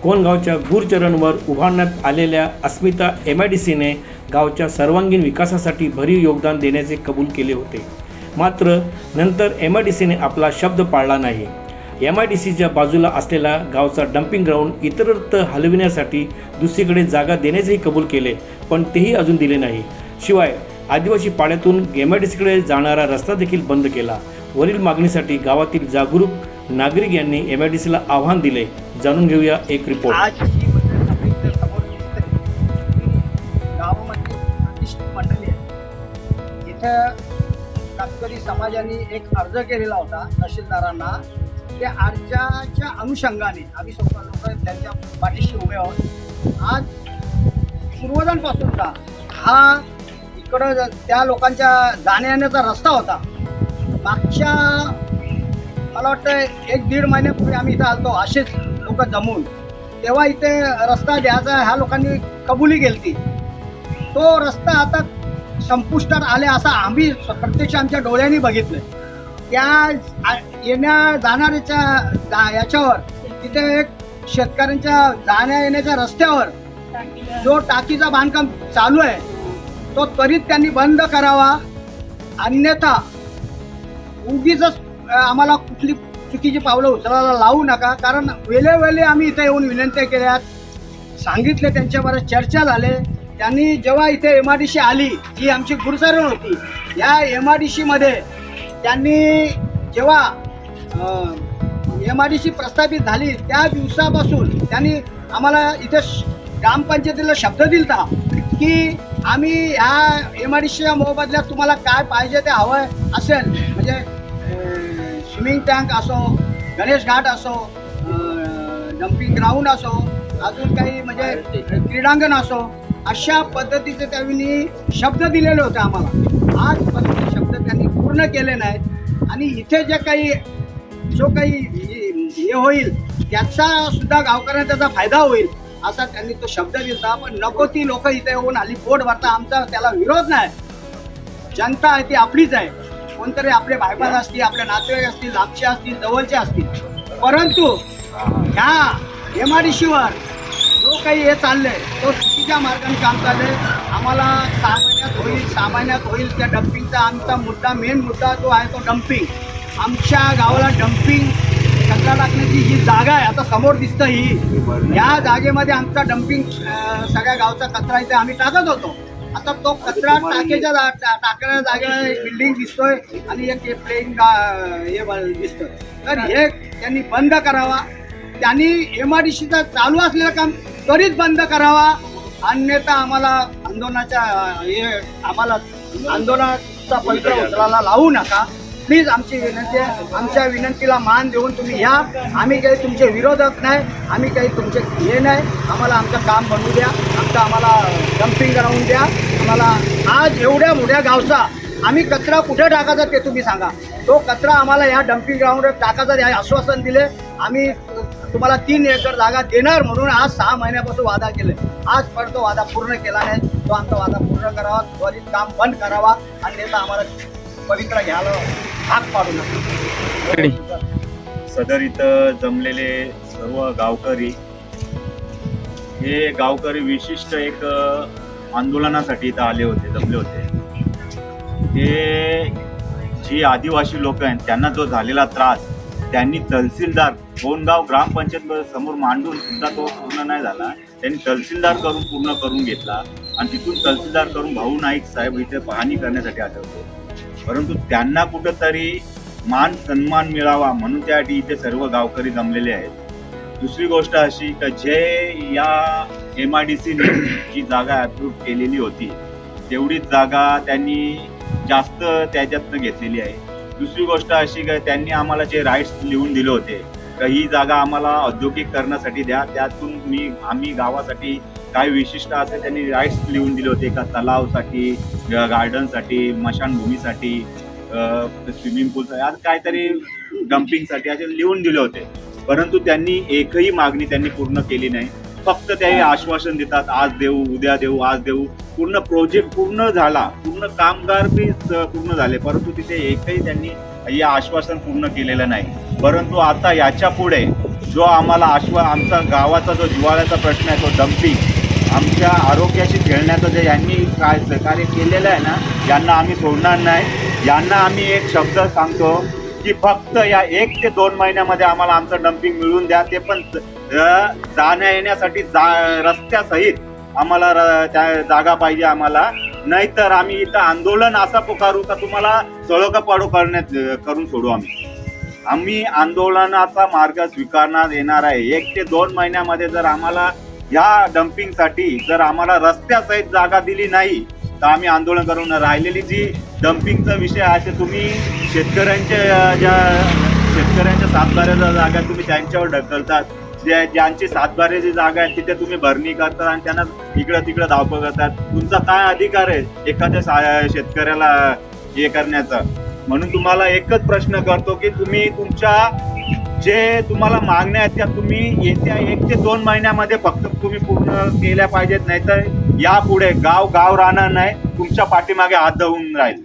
कोणगावच्या गुरचरणवर उभारण्यात आलेल्या अस्मिता MIDCने गावच्या सर्वांगीण विकासासाठी भरीव योगदान देण्याचे कबूल केले होते. मात्र नंतर MIDCने आपला शब्द पाळला नाही. MIDCच्या बाजूला असलेला गावचा डम्पिंग ग्राउंड इतरत्र हलविण्यासाठी दुसरीकडे जागा देण्याचेही कबूल केले, पण तेही अजून दिले नाही. शिवाय आदिवासी पाड्यातून MIDCकडे जाणारा रस्ता देखील बंद केला. वरील मागणीसाठी गावातील जागरूक नागरिक यांनी MIDCला आव्हान दिले. जाणून घेऊया एक रिपोर्ट. आज ही मंडळी समोर दिसते गावामध्ये प्रतिष्ठित मंडळी आहे. इथं कातकरी समाजाने एक अर्ज केलेला होता तहसीलदारांना. त्या अर्जाच्या अनुषंगाने आम्ही स्वतः लोक त्यांच्या पाठीशी उभे आहोत. आज पूर्वजांपासूनचा हा इकडं त्या लोकांच्या जाण्या येण्याचा रस्ता होता. मागच्या मला वाटतं 1-1.5 महिन्यापूर्वी आम्ही इथं आलतो असेच लोक जमून. तेव्हा इथे रस्ता द्यायचा ह्या लोकांनी कबुली केली. तो रस्ता आता संपुष्टात आले असं आम्ही प्रत्यक्ष आमच्या डोळ्यांनी बघितलं. त्या येण्या जाणाऱ्याच्या याच्यावर तिथे एक शेतकऱ्यांच्या जाण्या येण्याच्या रस्त्यावर जो टाकीचा बांधकाम चालू आहे तो त्वरित त्यांनी बंद करावा. अन्यथा उगीच आम्हाला कुठली चुकीची पावलं उचलायला लावू नका. कारण वेळोवेळी आम्ही इथे येऊन विनंत्या केल्यात, सांगितले, त्यांच्याबरोबर चर्चा झाले. त्यांनी जेव्हा इथे MIDC आली ही आमची गुरुचरण होती. या MIDCमध्ये त्यांनी जेव्हा MIDC प्रस्थापित झाली त्या दिवसापासून त्यांनी आम्हाला इथे ग्रामपंचायतीला शब्द दिलता की आम्ही ह्या MIDCच्या मोबदल्यात तुम्हाला काय पाहिजे ते हवं असेल, म्हणजे स्विमिंग टँक असो, गणेश घाट असो, डम्पिंग ग्राउंड असो, अजून काही म्हणजे क्रीडांगण असो, अशा पद्धतीचे त्यांनी शब्द दिलेले होते आम्हाला. आजपर्यंत शब्द त्यांनी पूर्ण केले नाहीत आणि इथे जे काही जो काही हे होईल त्याचा सुद्धा गावकऱ्यांना त्याचा फायदा होईल असा त्यांनी तो शब्द दिला. पण नको ती लोक इथे येऊन आली पोट भरता. आमचा त्याला विरोध नाही. जनता आहे ती आपलीच आहे. कोणतरी आपले भाईबंद असतील, आपले नातेवाईक असतील, लांबचे असतील, जवळचे असतील. परंतु ह्या MIDCवर जो काही हे चाललंय तो चुकीच्या मार्गाने काम चाललंय. आम्हाला 6 महिन्यात होईल त्या डम्पिंगचा आमचा मुद्दा, मेन मुद्दा जो आहे तो डम्पिंग. आमच्या गावाला डम्पिंग कचरा टाकण्याची जी जागा आहे आता समोर दिसतं ही, या जागेमध्ये आमचा डम्पिंग सगळ्या गावचा कचरा इथे आम्ही टाकत होतो. आता तो कचरा टाकेच्या टाकण्याच्या जागेला एक बिल्डिंग दिसतोय आणि एक प्लेन हे दिसतोय. तर हे त्यांनी बंद करावा. त्यांनी MIDCचं चालू असलेलं काम त्वरित बंद करावा. अन्यथा आम्हाला आंदोलनाचा पवित्र उचलायला लावू नका. प्लीज आमची विनंती आहे. आमच्या विनंतीला मान देऊन तुम्ही या. आम्ही काही तुमचे विरोधक नाही, आम्ही काही तुमचे हे नाही. आम्हाला आमचं काम बनवू द्या. आम्हाला डम्पिंग ग्राउंड द्या. आम्हाला आज एवढ्या मोठ्या गावचा आम्ही कचरा कुठे टाकायचा ते तुम्ही सांगा. तो कचरा आम्हाला या डम्पिंग ग्राउंडवर टाकायचं हे आश्वासन दिले. आम्ही तुम्हाला 3 एकर जागा देणार म्हणून आज 6 महिन्यापासून वादा केले. आजपर्यंत तो वादा पूर्ण केला नाही. तो आमचा वादा पूर्ण करावा, त्वरित काम बंद करावा. अन्यथा आम्हाला पवित्र घ्यायला भाग पाडू नका. सदर इथं जमलेले सर्व गावकरी हे गावकरी विशिष्ट एक आंदोलनासाठी इथं आले होते, जमले होते. ते जी आदिवासी लोक आहेत त्यांना जो झालेला त्रास त्यांनी तहसीलदार कोणगाव ग्रामपंचायत समोर मांडून सुद्धा तो पूर्ण नाही झाला. त्यांनी तहसीलदार करून पूर्ण करून घेतला आणि तिथून तहसीलदार करून भाऊ नाईक साहेब इथे पाहणी करण्यासाठी आले होते. परंतु त्यांना कुठंतरी मान सन्मान मिळावा म्हणून त्यासाठी इथे सर्व गावकरी जमलेले आहेत. दुसरी गोष्ट अशी की जे या MIDCने जी जागा अप्रूव्ह केलेली होती तेवढीच जागा त्यांनी जास्त त्याच्यातनं घेतलेली आहे. दुसरी गोष्ट अशी की त्यांनी आम्हाला जे राईट्स लिहून दिले होते का ही जागा आम्हाला औद्योगिक करण्यासाठी द्या, त्यातून आम्ही गावासाठी काय विशिष्ट असे त्यांनी राईट्स लिहून दिले होते का तलावसाठी, गार्डनसाठी, स्मशानभूमीसाठी, स्विमिंग पूलसाठी, आज काहीतरी डम्पिंगसाठी असे लिहून दिले होते. परंतु त्यांनी एकही मागणी त्यांनी पूर्ण केली नाही. फक्त ते आश्वासन देतात आज देऊ, उद्या देऊ, आज देऊ. पूर्ण प्रोजेक्ट पूर्ण झाला, पूर्ण कामगार बी पूर्ण झाले, परंतु तिथे एकही त्यांनी हे आश्वासन पूर्ण केलेलं नाही. परंतु आता याच्या पुढे जो आम्हाला आमचा गावाचा जो जिव्हाळ्याचा प्रश्न आहे तो डम्पिंग आमच्या आरोग्याशी खेळण्याचं जे यांनी काय सहकार्य केलेलं आहे ना, यांना आम्ही सोडणार नाही. यांना आम्ही एक शब्द सांगतो की फक्त या 1 ते 2 महिन्यामध्ये आम्हाला आमचं डम्पिंग मिळवून द्या, ते पण जाण्या येण्यासाठी रस्त्यासहित आम्हाला त्या जागा पाहिजे आम्हाला. नाहीतर आम्ही इथं आंदोलन असा पुकारू का तुम्हाला सळोकापाडू करून सोडू. आम्ही आंदोलनाचा मार्ग स्वीकारण्यात येणार आहे. 1 ते 2 महिन्यामध्ये जर आम्हाला ह्या डम्पिंगसाठी जर आम्हाला रस्त्यासहित जागा दिली नाही तर आम्ही आंदोलन करून. राहिलेली जी डम्पिंगचा विषय आहे ते तुम्ही शेतकऱ्यांच्या सातबाऱ्याच्या जागा तुम्ही त्यांच्यावर ढकलतात. ज्यांची सातबाऱ्याची जागा आहे तिथे तुम्ही भरणी करतात आणि त्यांना इकडं तिकडं धावपळ करतात. तुमचा काय अधिकार आहे एखाद्या शेतकऱ्याला हे करण्याचा? म्हणून तुम्हाला एकच प्रश्न करतो की तुम्ही तुमच्या जे तुम्हाला मागण्या आहेत त्या तुम्ही येत्या 1 ते 2 महिन्यामध्ये फक्त तुम्ही पूर्ण केल्या पाहिजेत. नाहीतर यापुढे गाव राहणार नाही, तुमच्या पाठीमागे हात धरून राहील.